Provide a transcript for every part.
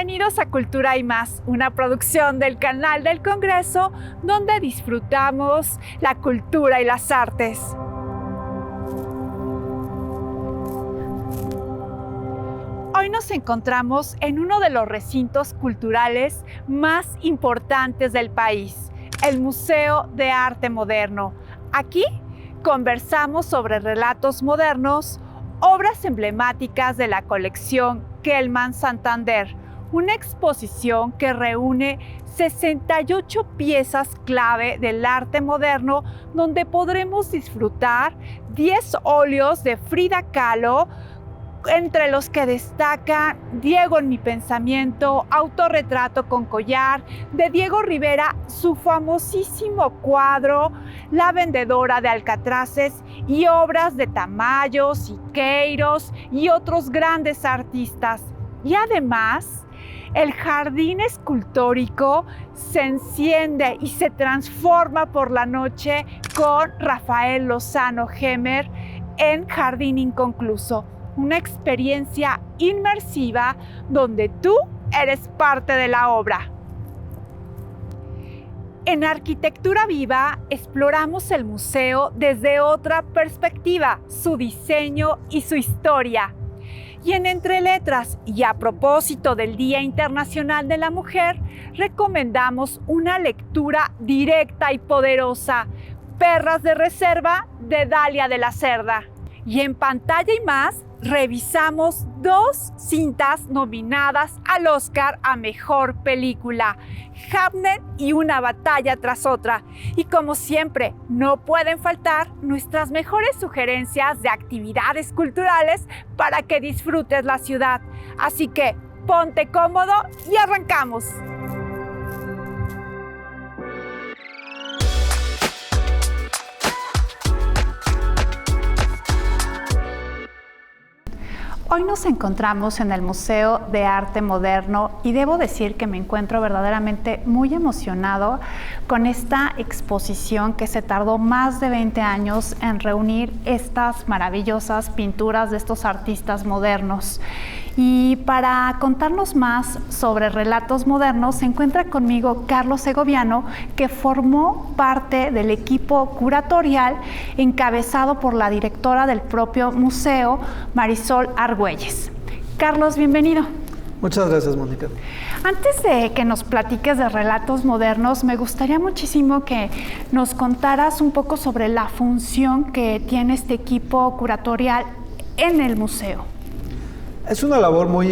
Bienvenidos a Cultura y Más, una producción del canal del Congreso donde disfrutamos la cultura y las artes. Hoy nos encontramos en uno de los recintos culturales más importantes del país, el Museo de Arte Moderno. Aquí conversamos sobre relatos modernos, obras emblemáticas de la colección Gelman Santander, una exposición que reúne 68 piezas clave del arte moderno donde podremos disfrutar 10 óleos de Frida Kahlo, entre los que destaca Diego en mi pensamiento, Autorretrato con collar, de Diego Rivera, su famosísimo cuadro La vendedora de alcatraces, y obras de Tamayo, Siqueiros y otros grandes artistas. Y además, el jardín escultórico se enciende y se transforma por la noche con Rafael Lozano Hemer en Jardín Inconcluso. Una experiencia inmersiva donde tú eres parte de la obra. En Arquitectura Viva exploramos el museo desde otra perspectiva, su diseño y su historia. Y en Entre Letras, y a propósito del Día Internacional de la Mujer, recomendamos una lectura directa y poderosa, Perras de Reserva, de Dalia de la Cerda. Y en Pantalla y Más, revisamos 2 cintas nominadas al Oscar a Mejor Película, Hamnet y Una batalla tras otra. Y como siempre, no pueden faltar nuestras mejores sugerencias de actividades culturales para que disfrutes la ciudad. Así que ponte cómodo y arrancamos. Hoy nos encontramos en el Museo de Arte Moderno y debo decir que me encuentro verdaderamente muy emocionado con esta exposición que se tardó más de 20 años en reunir estas maravillosas pinturas de estos artistas modernos. Y para contarnos más sobre relatos modernos se encuentra conmigo Carlos Segoviano, que formó parte del equipo curatorial encabezado por la directora del propio museo, Marisol Argüelles. Carlos, bienvenido. Muchas gracias, Mónica. Antes de que nos platiques de relatos modernos, me gustaría muchísimo que nos contaras un poco sobre la función que tiene este equipo curatorial en el museo. Es una labor muy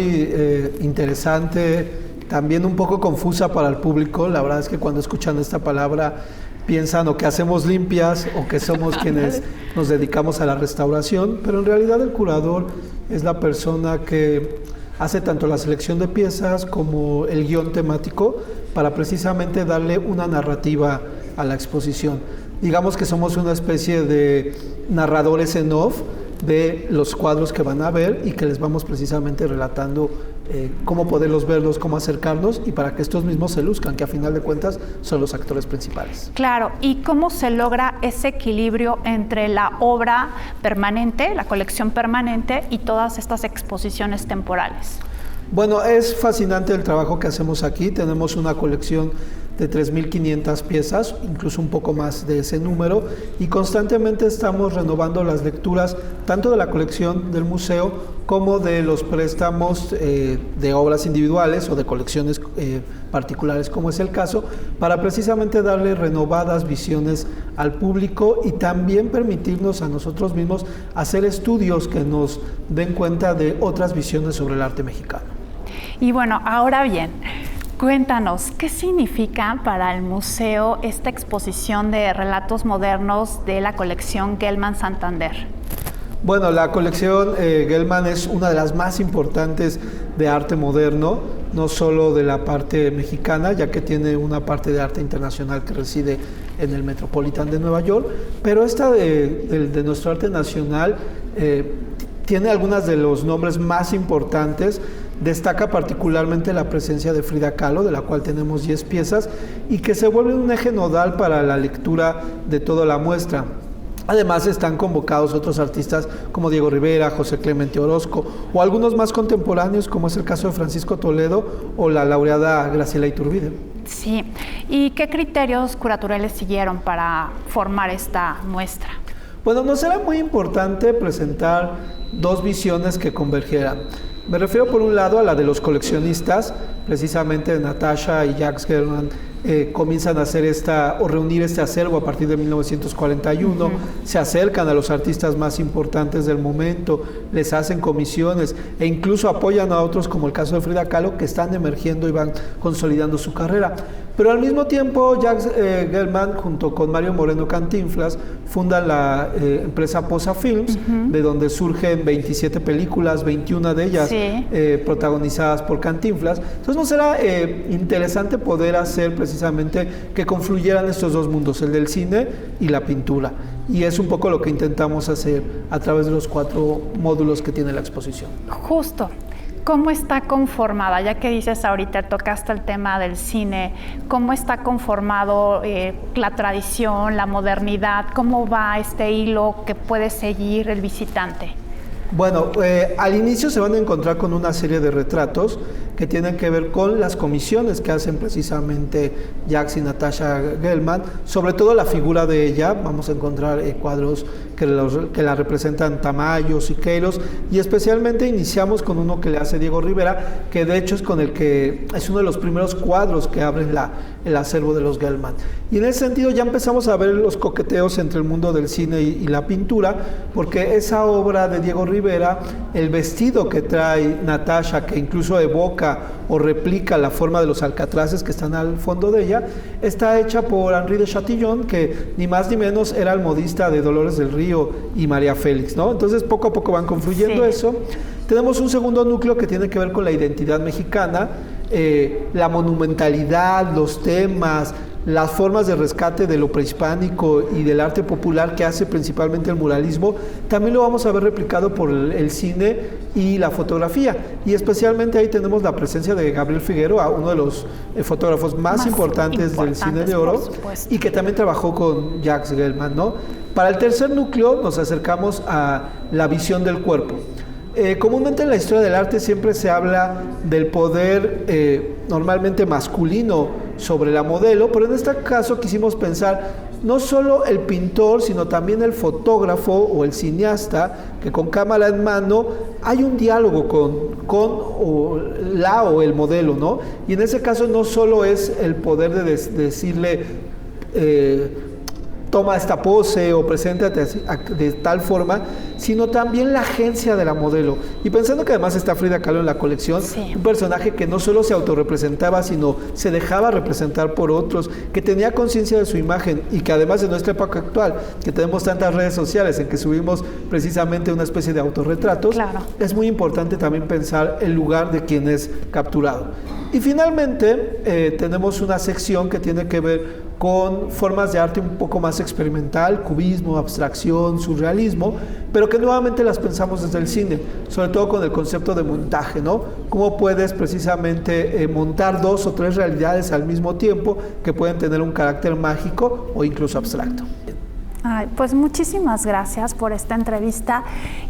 interesante, también un poco confusa para el público. La verdad es que cuando escuchan esta palabra piensan o que hacemos limpias o que somos quienes nos dedicamos a la restauración, pero en realidad el curador es la persona que hace tanto la selección de piezas como el guión temático para precisamente darle una narrativa a la exposición. Digamos que somos una especie de narradores en off de los cuadros que van a ver y que les vamos precisamente relatando cómo poderlos verlos, cómo acercarnos y para que estos mismos se luzcan, que a final de cuentas son los actores principales. Claro, ¿y cómo se logra ese equilibrio entre la obra permanente, la colección permanente y todas estas exposiciones temporales? Bueno, es fascinante el trabajo que hacemos aquí. Tenemos una colección de 3.500 piezas, incluso un poco más de ese número, y constantemente estamos renovando las lecturas tanto de la colección del museo como de los préstamos de obras individuales o de colecciones particulares, como es el caso, para precisamente darle renovadas visiones al público y también permitirnos a nosotros mismos hacer estudios que nos den cuenta de otras visiones sobre el arte mexicano. Y bueno, ahora bien, cuéntanos, ¿qué significa para el museo esta exposición de relatos modernos de la colección Gelman Santander? Bueno, la colección Gelman es una de las más importantes de arte moderno, no solo de la parte mexicana, ya que tiene una parte de arte internacional que reside en el Metropolitan de Nueva York, pero esta de nuestro arte nacional tiene algunos de los nombres más importantes. Destaca particularmente la presencia de Frida Kahlo, de la cual tenemos 10 piezas, y que se vuelve un eje nodal para la lectura de toda la muestra. Además están convocados otros artistas como Diego Rivera, José Clemente Orozco o algunos más contemporáneos como es el caso de Francisco Toledo o la laureada Graciela Iturbide. Sí, ¿y qué criterios curatoriales siguieron para formar esta muestra? Bueno, nos era muy importante presentar dos visiones que convergieran. Me refiero por un lado a la de los coleccionistas, precisamente Natasha y Jacques Gelman comienzan a hacer o reunir este acervo a partir de 1941, se acercan a los artistas más importantes del momento, les hacen comisiones e incluso apoyan a otros como el caso de Frida Kahlo que están emergiendo y van consolidando su carrera. Pero al mismo tiempo Jacques Gelman junto con Mario Moreno Cantinflas fundan la empresa Posa Films, de donde surgen 27 películas, 21 de ellas protagonizadas por Cantinflas. Entonces nos era interesante poder hacer precisamente que confluyeran estos dos mundos, el del cine y la pintura. Y es un poco lo que intentamos hacer a través de los 4 módulos que tiene la exposición. Justo. ¿Cómo está conformada? Ya que dices ahorita, tocaste el tema del cine, ¿cómo está conformado la tradición, la modernidad? ¿Cómo va este hilo que puede seguir el visitante? Bueno, al inicio se van a encontrar con una serie de retratos que tienen que ver con las comisiones que hacen precisamente Jacques y Natasha Gelman, sobre todo la figura de ella. Vamos a encontrar cuadros que la representan Tamayo, Siqueiros, y especialmente iniciamos con uno que le hace Diego Rivera, que de hecho es con el que es uno de los primeros cuadros que abren el acervo de los Gelman. Y en ese sentido ya empezamos a ver los coqueteos entre el mundo del cine y la pintura, porque esa obra de Diego Rivera, el vestido que trae Natasha, que incluso evoca o replica la forma de los alcatraces que están al fondo de ella, está hecha por Henri de Chatillon, que ni más ni menos era el modista de Dolores del Río y María Félix, ¿no? Entonces poco a poco van confluyendo eso. Tenemos un segundo núcleo que tiene que ver con la identidad mexicana, la monumentalidad, los temas, las formas de rescate de lo prehispánico y del arte popular que hace principalmente el muralismo. También lo vamos a ver replicado por el cine y la fotografía, y especialmente ahí tenemos la presencia de Gabriel Figueroa, uno de los fotógrafos más importantes del cine de oro, y que también trabajó con Jacques Gelman, ¿no? Para el tercer núcleo nos acercamos a la visión del cuerpo. Comúnmente en la historia del arte siempre se habla del poder normalmente masculino sobre la modelo, pero en este caso quisimos pensar no solo el pintor, sino también el fotógrafo o el cineasta, que con cámara en mano hay un diálogo con el modelo, ¿no? Y en ese caso no solo es el poder de decirle toma esta pose o preséntate de tal forma, sino también la agencia de la modelo. Y pensando que además está Frida Kahlo en la colección, un personaje que no solo se autorrepresentaba, sino se dejaba representar por otros, que tenía conciencia de su imagen, y que además de nuestra época actual, que tenemos tantas redes sociales en que subimos precisamente una especie de autorretratos, es muy importante también pensar el lugar de quien es capturado. Y finalmente tenemos una sección que tiene que ver con formas de arte un poco más experimental, cubismo, abstracción, surrealismo, pero que nuevamente las pensamos desde el cine, sobre todo con el concepto de montaje, ¿no? Cómo puedes precisamente montar 2 o 3 realidades al mismo tiempo que pueden tener un carácter mágico o incluso abstracto. Ay, pues muchísimas gracias por esta entrevista,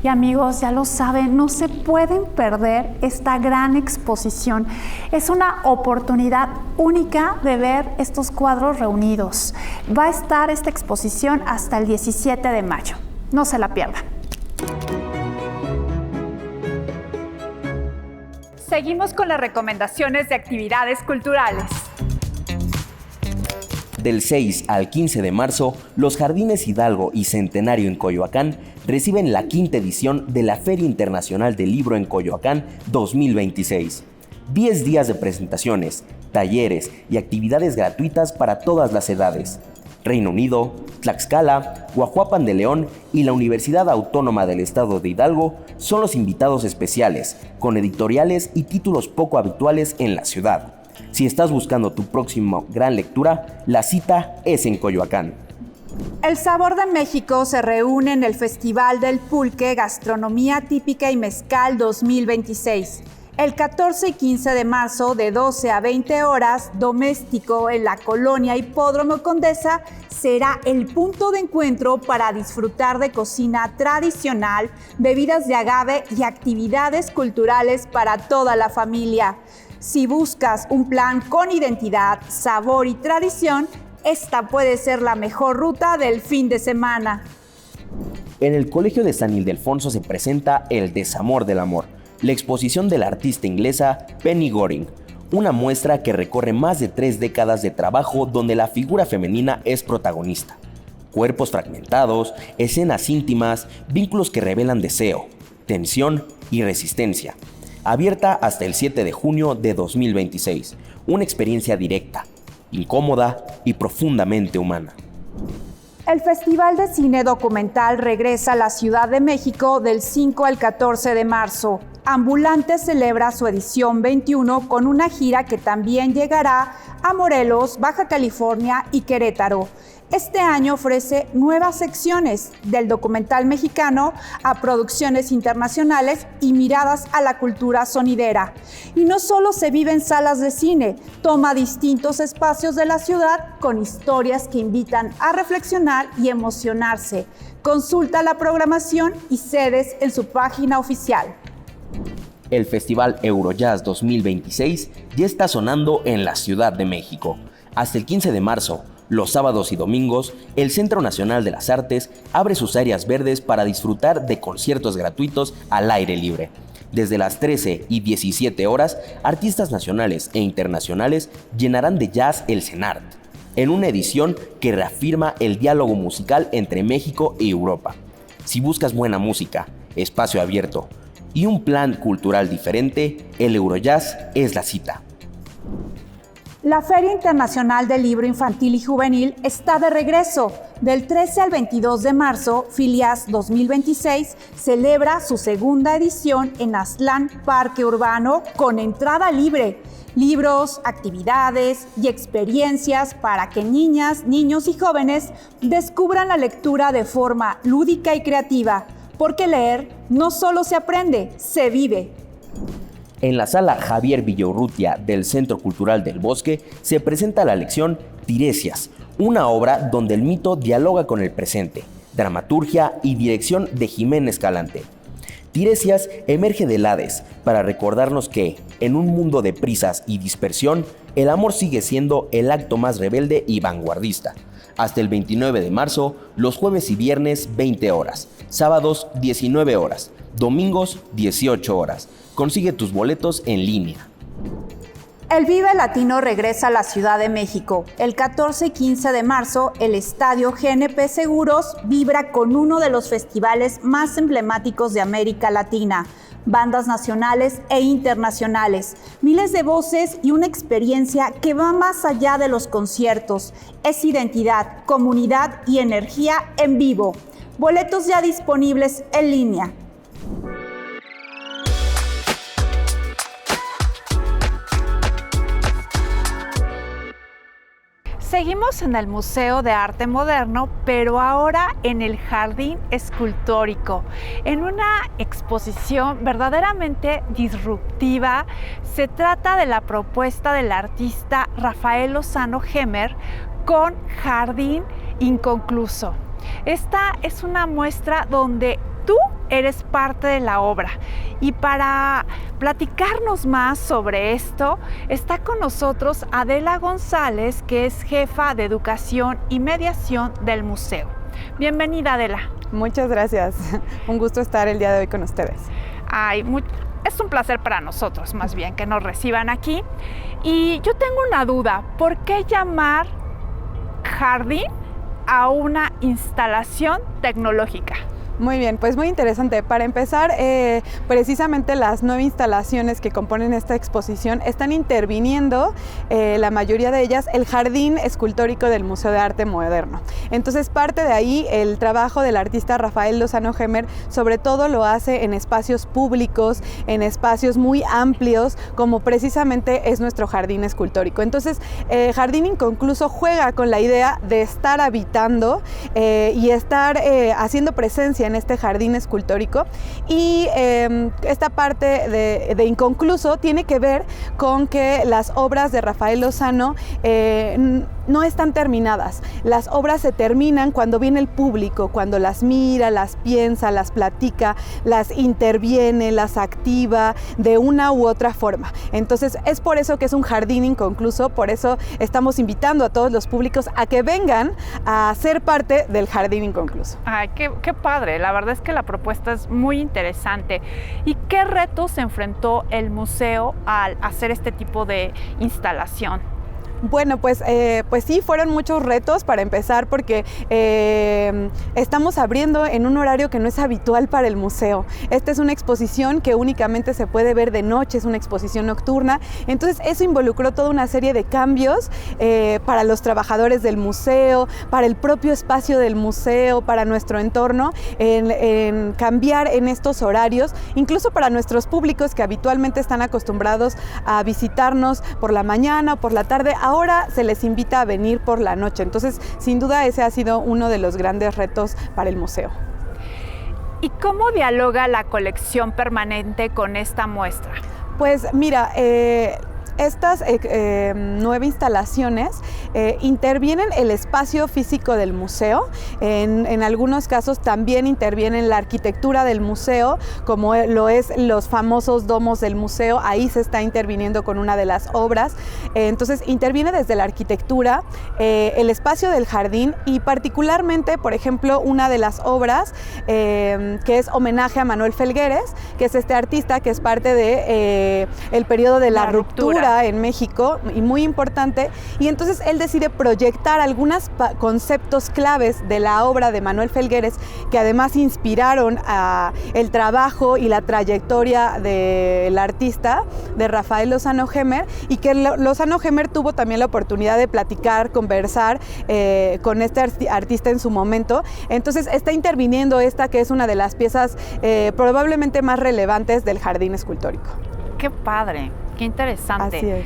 y amigos, ya lo saben, no se pueden perder esta gran exposición. Es una oportunidad única de ver estos cuadros reunidos. Va a estar esta exposición hasta el 17 de mayo. No se la pierdan. Seguimos con las recomendaciones de actividades culturales. Del 6 al 15 de marzo, los Jardines Hidalgo y Centenario en Coyoacán reciben la 5ª edición de la Feria Internacional del Libro en Coyoacán 2026. 10 días de presentaciones, talleres y actividades gratuitas para todas las edades. Reino Unido, Tlaxcala, Guajuapan de León y la Universidad Autónoma del Estado de Hidalgo son los invitados especiales, con editoriales y títulos poco habituales en la ciudad. Si estás buscando tu próxima gran lectura, la cita es en Coyoacán. El Sabor de México se reúne en el Festival del Pulque, Gastronomía Típica y Mezcal 2026. El 14 y 15 de marzo, de 12 a 20 horas, Doméstico en la colonia Hipódromo Condesa será el punto de encuentro para disfrutar de cocina tradicional, bebidas de agave y actividades culturales para toda la familia. Si buscas un plan con identidad, sabor y tradición, esta puede ser la mejor ruta del fin de semana. En el Colegio de San Ildefonso se presenta El Desamor del Amor, la exposición de la artista inglesa Penny Goring, una muestra que recorre más de 3 décadas de trabajo donde la figura femenina es protagonista. Cuerpos fragmentados, escenas íntimas, vínculos que revelan deseo, tensión y resistencia. Abierta hasta el 7 de junio de 2026, una experiencia directa, incómoda y profundamente humana. El Festival de Cine Documental regresa a la Ciudad de México del 5 al 14 de marzo. Ambulante celebra su edición 21 con una gira que también llegará a Morelos, Baja California y Querétaro. Este año ofrece nuevas secciones, del documental mexicano a producciones internacionales y miradas a la cultura sonidera. Y no solo se vive en salas de cine, toma distintos espacios de la ciudad con historias que invitan a reflexionar y emocionarse. Consulta la programación y sedes en su página oficial. El Festival Eurojazz 2026 ya está sonando en la Ciudad de México. Hasta el 15 de marzo, los sábados y domingos, el Centro Nacional de las Artes abre sus áreas verdes para disfrutar de conciertos gratuitos al aire libre. Desde las 13 y 17 horas, artistas nacionales e internacionales llenarán de jazz el CENART, en una edición que reafirma el diálogo musical entre México y Europa. Si buscas buena música, espacio abierto y un plan cultural diferente, el Eurojazz es la cita. La Feria Internacional del Libro Infantil y Juvenil está de regreso. Del 13 al 22 de marzo, Filias 2026 celebra su segunda edición en Aztlán Parque Urbano con entrada libre. Libros, actividades y experiencias para que niñas, niños y jóvenes descubran la lectura de forma lúdica y creativa, porque leer no solo se aprende, se vive. En la sala Javier Villaurrutia del Centro Cultural del Bosque se presenta la lección Tiresias, una obra donde el mito dialoga con el presente, dramaturgia y dirección de Jimena Escalante. Tiresias emerge del Hades para recordarnos que, en un mundo de prisas y dispersión, el amor sigue siendo el acto más rebelde y vanguardista. Hasta el 29 de marzo, los jueves y viernes 20 horas, sábados 19 horas, domingos 18 horas. Consigue tus boletos en línea. El Vive Latino regresa a la Ciudad de México. El 14 y 15 de marzo, el Estadio GNP Seguros vibra con uno de los festivales más emblemáticos de América Latina. Bandas nacionales e internacionales, miles de voces y una experiencia que va más allá de los conciertos. Es identidad, comunidad y energía en vivo. Boletos ya disponibles en línea. Seguimos en el Museo de Arte Moderno, pero ahora en el Jardín Escultórico, en una exposición verdaderamente disruptiva. Se trata de la propuesta del artista Rafael Lozano Gemer con Jardín Inconcluso. Esta es una muestra donde tú eres parte de la obra. Y para platicarnos más sobre esto, está con nosotros Adela González, que es jefa de Educación y Mediación del museo. Bienvenida, Adela. Muchas gracias. Un gusto estar el día de hoy con ustedes. Es un placer para nosotros, más bien, que nos reciban aquí. Y yo tengo una duda. ¿Por qué llamar jardín a una instalación tecnológica? Muy bien, pues muy interesante. Para empezar, precisamente las 9 instalaciones que componen esta exposición están interviniendo, la mayoría de ellas, el Jardín Escultórico del Museo de Arte Moderno. Entonces, parte de ahí el trabajo del artista Rafael Lozano Gemer, sobre todo lo hace en espacios públicos, en espacios muy amplios, como precisamente es nuestro Jardín Escultórico. Entonces, Jardín Inconcluso juega con la idea de estar habitando y estar haciendo presencia en este jardín escultórico. Y esta parte de inconcluso tiene que ver con que las obras de Rafael Lozano no están terminadas. Las obras se terminan cuando viene el público, cuando las mira, las piensa, las platica, las interviene, las activa de una u otra forma. Entonces es por eso que es un jardín inconcluso, por eso estamos invitando a todos los públicos a que vengan a ser parte del jardín inconcluso. Ay, qué padre, la verdad es que la propuesta es muy interesante. ¿Y qué retos se enfrentó el museo al hacer este tipo de instalación? Bueno, pues sí, fueron muchos retos para empezar porque estamos abriendo en un horario que no es habitual para el museo. Esta es una exposición que únicamente se puede ver de noche, es una exposición nocturna. Entonces eso involucró toda una serie de cambios para los trabajadores del museo, para el propio espacio del museo, para nuestro entorno, en cambiar en estos horarios, incluso para nuestros públicos que habitualmente están acostumbrados a visitarnos por la mañana o por la tarde. Ahora se les invita a venir por la noche, entonces sin duda ese ha sido uno de los grandes retos para el museo. ¿Y cómo dialoga la colección permanente con esta muestra? Pues mira, estas 9 instalaciones intervienen el espacio físico del museo. En algunos casos también intervienen la arquitectura del museo, como lo es los famosos domos del museo. Ahí se está interviniendo con una de las obras. Entonces interviene desde la arquitectura, el espacio del jardín y particularmente, por ejemplo, una de las obras que es homenaje a Manuel Felgueres, que es este artista que es parte de el periodo de la ruptura en México y muy importante, y entonces él decide proyectar algunos conceptos claves de la obra de Manuel Felgueres que además inspiraron a el trabajo y la trayectoria del artista, de Rafael Lozano Hemer, y que Lozano Hemer tuvo también la oportunidad de platicar, conversar con este artista en su momento. Entonces está interviniendo esta que es una de las piezas probablemente más relevantes del jardín escultórico. ¡Qué padre! ¡Qué interesante! Así es.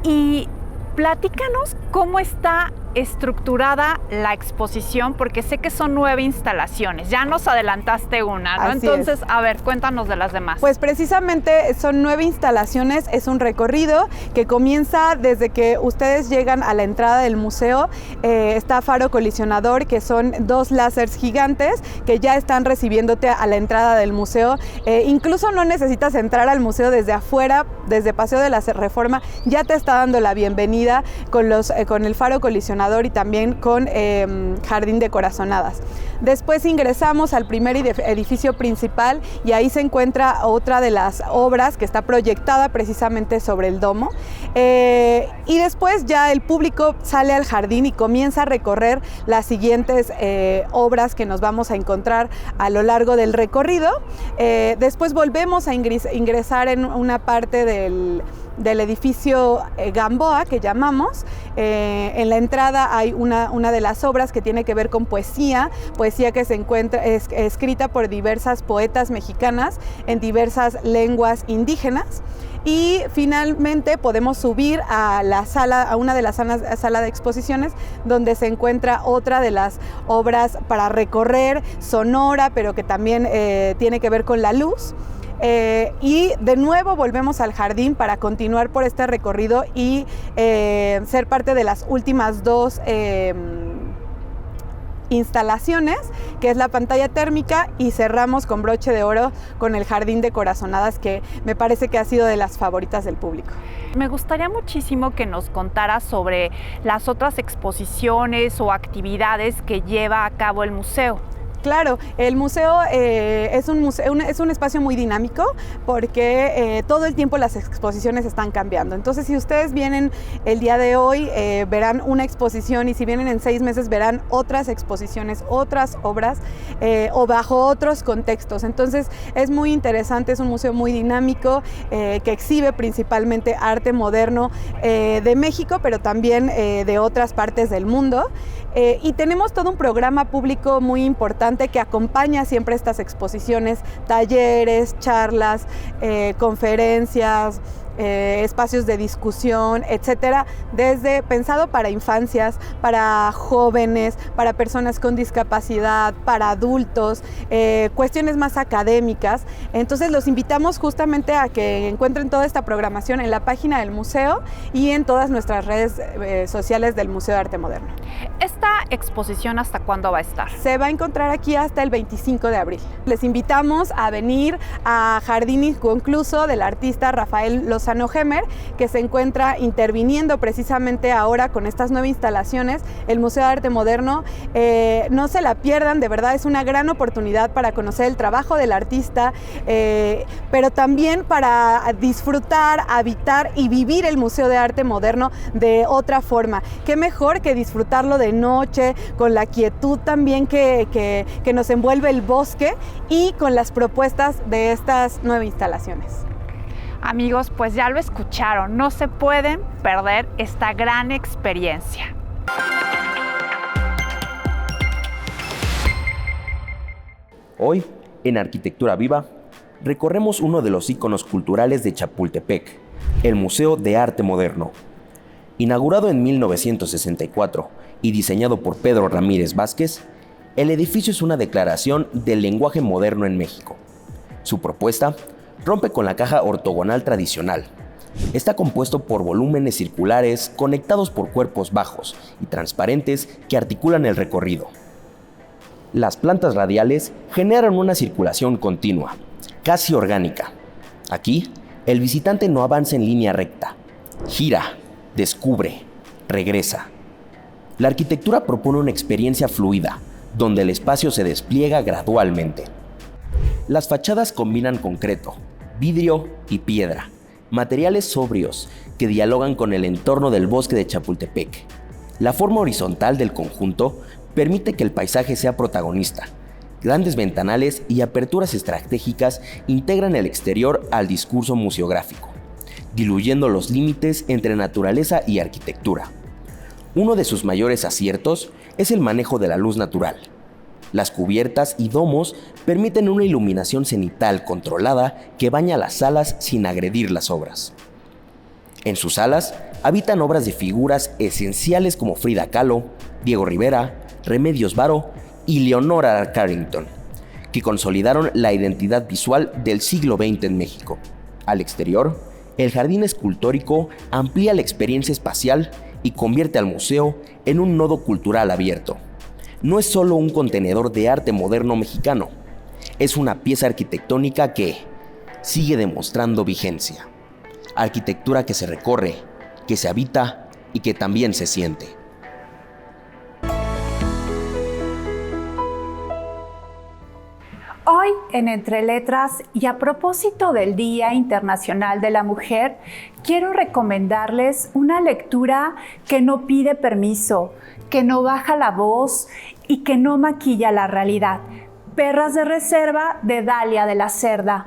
Y platícanos cómo está estructurada la exposición, porque sé que son 9 instalaciones. Ya nos adelantaste una, ¿no? Así Entonces, es. A ver, cuéntanos de las demás. Pues precisamente son 9 instalaciones, es un recorrido que comienza desde que ustedes llegan a la entrada del museo. Está Faro Colisionador, que son 2 láseres gigantes que ya están recibiéndote a la entrada del museo. Incluso no necesitas entrar al museo desde afuera, desde Paseo de la Reforma, ya te está dando la bienvenida con el Faro Colisionador y también con Jardín de Corazonadas. Después ingresamos al primer edificio principal y ahí se encuentra otra de las obras que está proyectada precisamente sobre el domo. Y después ya el público sale al jardín y comienza a recorrer las siguientes obras que nos vamos a encontrar a lo largo del recorrido. Después volvemos a ingresar en una parte del edificio Gamboa, que llamamos. En la entrada hay una de las obras que tiene que ver con poesía que se encuentra escrita por diversas poetas mexicanas en diversas lenguas indígenas. Y finalmente podemos subir a una de las salas de exposiciones donde se encuentra otra de las obras para recorrer, sonora, pero que también tiene que ver con la luz. Y de nuevo volvemos al jardín para continuar por este recorrido y ser parte de las últimas 2 instalaciones, que es la pantalla térmica, y cerramos con broche de oro con el Jardín de Corazonadas, que me parece que ha sido de las favoritas del público. Me gustaría muchísimo que nos contaras sobre las otras exposiciones o actividades que lleva a cabo el museo. Claro, el museo es un espacio muy dinámico porque todo el tiempo las exposiciones están cambiando. Entonces, si ustedes vienen el día de hoy, verán una exposición, y si vienen en 6 meses verán otras exposiciones, otras obras o bajo otros contextos. Entonces, es muy interesante, es un museo muy dinámico que exhibe principalmente arte moderno de México, pero también de otras partes del mundo. Y tenemos todo un programa público muy importante que acompaña siempre estas exposiciones, talleres, charlas, conferencias, espacios de discusión, etcétera, pensado para infancias, para jóvenes, para personas con discapacidad, para adultos, cuestiones más académicas. Entonces los invitamos justamente a que encuentren toda esta programación en la página del museo y en todas nuestras redes sociales del Museo de Arte Moderno. ¿Esta exposición hasta cuándo va a estar? Se va a encontrar aquí hasta el 25 de abril. Les invitamos a venir a Jardín Inconcluso del artista Rafael Lozano Gemer, que se encuentra interviniendo precisamente ahora con estas 9 instalaciones, el Museo de Arte Moderno. No se la pierdan, de verdad es una gran oportunidad para conocer el trabajo del artista, pero también para disfrutar, habitar y vivir el Museo de Arte Moderno de otra forma. Qué mejor que disfrutarlo de noche, con la quietud también que nos envuelve el bosque y con las propuestas de estas 9 instalaciones. Amigos, pues ya lo escucharon, no se pueden perder esta gran experiencia. Hoy, en Arquitectura Viva, recorremos uno de los íconos culturales de Chapultepec, el Museo de Arte Moderno. Inaugurado en 1964 y diseñado por Pedro Ramírez Vázquez, el edificio es una declaración del lenguaje moderno en México. Su propuesta rompe con la caja ortogonal tradicional. Está compuesto por volúmenes circulares conectados por cuerpos bajos y transparentes que articulan el recorrido. Las plantas radiales generan una circulación continua, casi orgánica. Aquí, el visitante no avanza en línea recta, gira, descubre, regresa. La arquitectura propone una experiencia fluida, donde el espacio se despliega gradualmente. Las fachadas combinan concreto, vidrio y piedra, materiales sobrios que dialogan con el entorno del bosque de Chapultepec. La forma horizontal del conjunto permite que el paisaje sea protagonista. Grandes ventanales y aperturas estratégicas integran el exterior al discurso museográfico, diluyendo los límites entre naturaleza y arquitectura. Uno de sus mayores aciertos es el manejo de la luz natural. Las cubiertas y domos permiten una iluminación cenital controlada que baña las salas sin agredir las obras. En sus salas habitan obras de figuras esenciales como Frida Kahlo, Diego Rivera, Remedios Varo y Leonora Carrington, que consolidaron la identidad visual del siglo XX en México. Al exterior, el jardín escultórico amplía la experiencia espacial y convierte al museo en un nodo cultural abierto. No es solo un contenedor de arte moderno mexicano, es una pieza arquitectónica que sigue demostrando vigencia. Arquitectura que se recorre, que se habita y que también se siente. Hoy en Entre Letras y a propósito del Día Internacional de la Mujer, quiero recomendarles una lectura que no pide permiso, que no baja la voz y que no maquilla la realidad. Perras de Reserva de Dalia de la Cerda.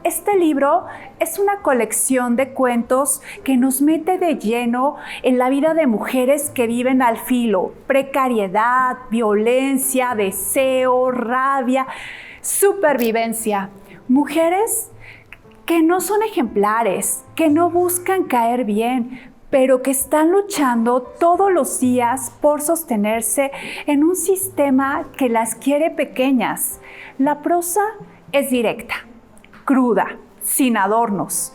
Este libro es una colección de cuentos que nos mete de lleno en la vida de mujeres que viven al filo, precariedad, violencia, deseo, rabia, supervivencia. Mujeres que no son ejemplares, que no buscan caer bien, pero que están luchando todos los días por sostenerse en un sistema que las quiere pequeñas. La prosa es directa, cruda, sin adornos.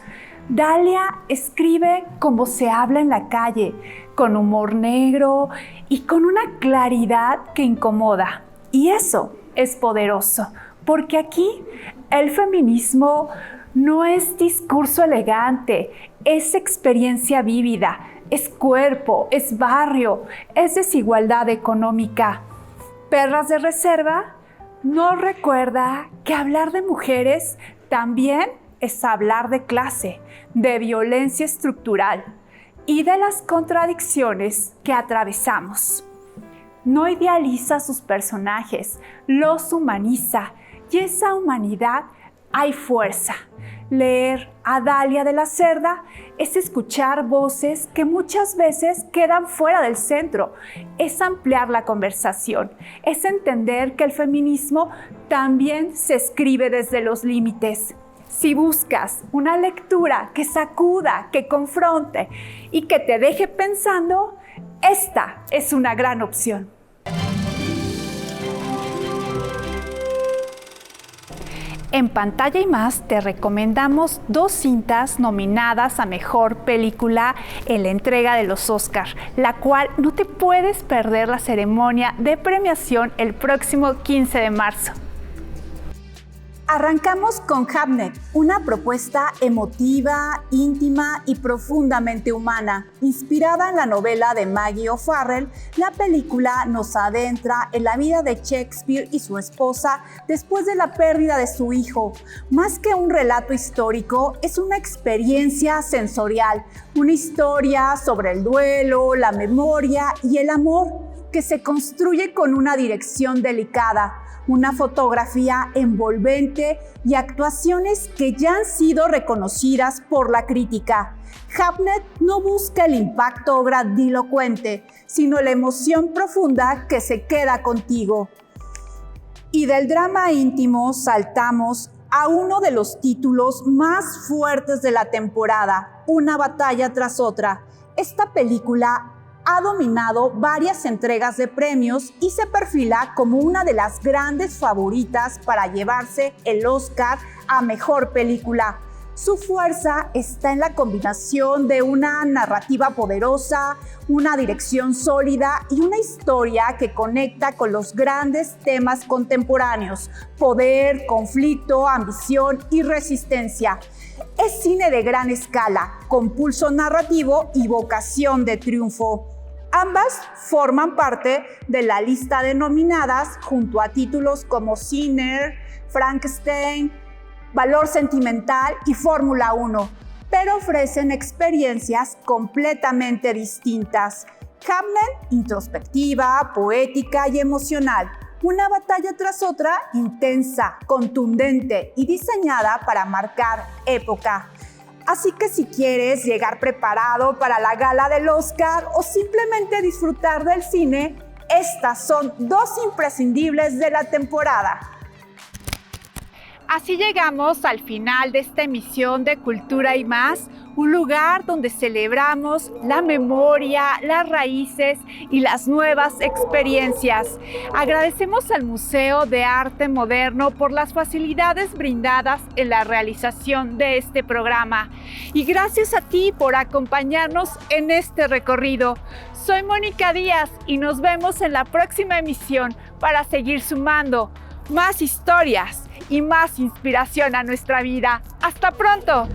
Dalia escribe como se habla en la calle, con humor negro y con una claridad que incomoda. Y eso es poderoso, porque aquí el feminismo no es discurso elegante, es experiencia vívida, es cuerpo, es barrio, es desigualdad económica. Perras de Reserva nos recuerda que hablar de mujeres también es hablar de clase, de violencia estructural y de las contradicciones que atravesamos. No idealiza a sus personajes, los humaniza, y esa humanidad hay fuerza. Leer a Dalia de la Cerda es escuchar voces que muchas veces quedan fuera del centro, es ampliar la conversación, es entender que el feminismo también se escribe desde los límites. Si buscas una lectura que sacuda, que confronte y que te deje pensando, esta es una gran opción. En Pantalla y Más te recomendamos 2 cintas nominadas a Mejor Película en la entrega de los Oscar, la cual no te puedes perder la ceremonia de premiación el próximo 15 de marzo. Arrancamos con Hamnet, una propuesta emotiva, íntima y profundamente humana. Inspirada en la novela de Maggie O'Farrell, la película nos adentra en la vida de Shakespeare y su esposa después de la pérdida de su hijo. Más que un relato histórico, es una experiencia sensorial, una historia sobre el duelo, la memoria y el amor, que se construye con una dirección delicada, una fotografía envolvente y actuaciones que ya han sido reconocidas por la crítica. Hamnet no busca el impacto grandilocuente, sino la emoción profunda que se queda contigo. Y del drama íntimo saltamos a uno de los títulos más fuertes de la temporada, Una batalla tras otra. Esta película ha dominado varias entregas de premios y se perfila como una de las grandes favoritas para llevarse el Oscar a Mejor Película. Su fuerza está en la combinación de una narrativa poderosa, una dirección sólida y una historia que conecta con los grandes temas contemporáneos: poder, conflicto, ambición y resistencia. Es cine de gran escala, con pulso narrativo y vocación de triunfo. Ambas forman parte de la lista de nominadas junto a títulos como Sinner, Frankenstein, Valor Sentimental y Fórmula 1, pero ofrecen experiencias completamente distintas. Hamnet, introspectiva, poética y emocional. Una batalla tras otra, intensa, contundente y diseñada para marcar época. Así que si quieres llegar preparado para la gala del Oscar o simplemente disfrutar del cine, estas son 2 imprescindibles de la temporada. Así llegamos al final de esta emisión de Cultura y Más, un lugar donde celebramos la memoria, las raíces y las nuevas experiencias. Agradecemos al Museo de Arte Moderno por las facilidades brindadas en la realización de este programa. Y gracias a ti por acompañarnos en este recorrido. Soy Mónica Díaz y nos vemos en la próxima emisión para seguir sumando más historias y más inspiración a nuestra vida. ¡Hasta pronto!